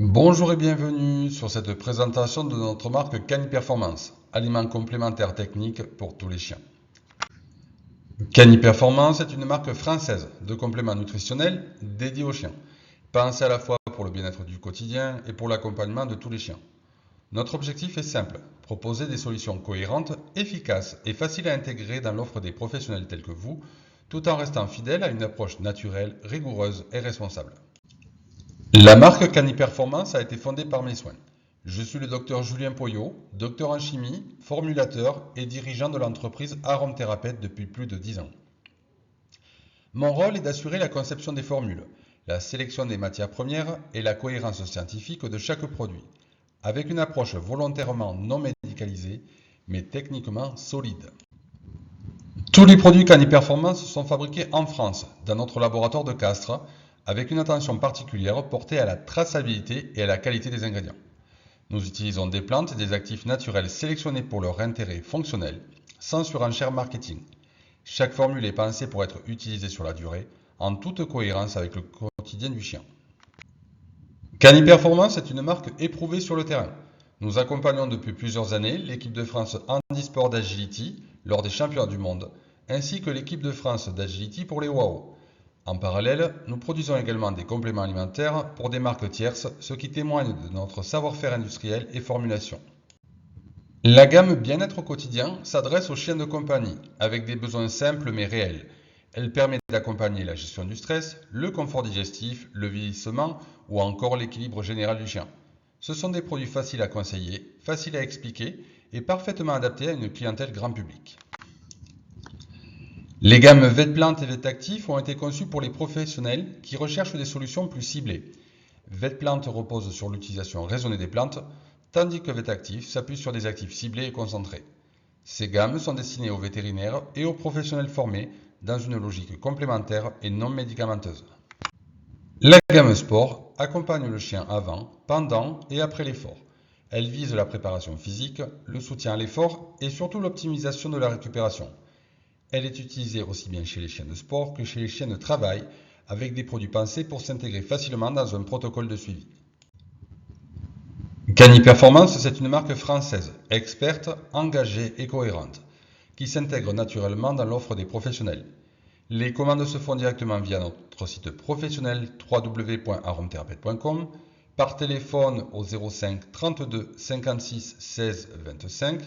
Bonjour et bienvenue sur cette présentation de notre marque Cani Performance, aliment complémentaire technique pour tous les chiens. Cani Performance est une marque française de compléments nutritionnels dédiés aux chiens, pensée à la fois pour le bien-être du quotidien et pour l'accompagnement de tous les chiens. Notre objectif est simple, proposer des solutions cohérentes, efficaces et faciles à intégrer dans l'offre des professionnels tels que vous, tout en restant fidèle à une approche naturelle, rigoureuse et responsable. La marque Cani Performance a été fondée par mes soins. Je suis le docteur Julien Poyot, docteur en chimie, formulateur et dirigeant de l'entreprise Aromathérapeute depuis plus de 10 ans. Mon rôle est d'assurer la conception des formules, la sélection des matières premières et la cohérence scientifique de chaque produit, avec une approche volontairement non médicalisée, mais techniquement solide. Tous les produits Cani Performance sont fabriqués en France, dans notre laboratoire de Castres, avec une attention particulière portée à la traçabilité et à la qualité des ingrédients. Nous utilisons des plantes et des actifs naturels sélectionnés pour leur intérêt fonctionnel, sans surenchère marketing. Chaque formule est pensée pour être utilisée sur la durée, en toute cohérence avec le quotidien du chien. Cani Performance est une marque éprouvée sur le terrain. Nous accompagnons depuis plusieurs années l'équipe de France Handisport d'Agility lors des championnats du monde, ainsi que l'équipe de France d'Agility pour les WOW. En parallèle, nous produisons également des compléments alimentaires pour des marques tierces, ce qui témoigne de notre savoir-faire industriel et formulation. La gamme Bien-être au quotidien s'adresse aux chiens de compagnie, avec des besoins simples mais réels. Elle permet d'accompagner la gestion du stress, le confort digestif, le vieillissement ou encore l'équilibre général du chien. Ce sont des produits faciles à conseiller, faciles à expliquer et parfaitement adaptés à une clientèle grand public. Les gammes Vetplant et Vetactif ont été conçues pour les professionnels qui recherchent des solutions plus ciblées. Vetplant repose sur l'utilisation raisonnée des plantes, tandis que Vetactif s'appuie sur des actifs ciblés et concentrés. Ces gammes sont destinées aux vétérinaires et aux professionnels formés dans une logique complémentaire et non médicamenteuse. La gamme Sport accompagne le chien avant, pendant et après l'effort. Elle vise la préparation physique, le soutien à l'effort et surtout l'optimisation de la récupération. Elle est utilisée aussi bien chez les chiens de sport que chez les chiens de travail, avec des produits pensés pour s'intégrer facilement dans un protocole de suivi. Cani Performance, c'est une marque française, experte, engagée et cohérente, qui s'intègre naturellement dans l'offre des professionnels. Les commandes se font directement via notre site professionnel www.aromathérapeute.com, par téléphone au 05 32 56 16 25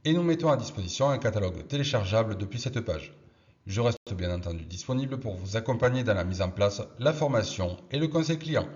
et nous mettons à disposition un catalogue téléchargeable depuis cette page. Je reste bien entendu disponible pour vous accompagner dans la mise en place, la formation et le conseil client.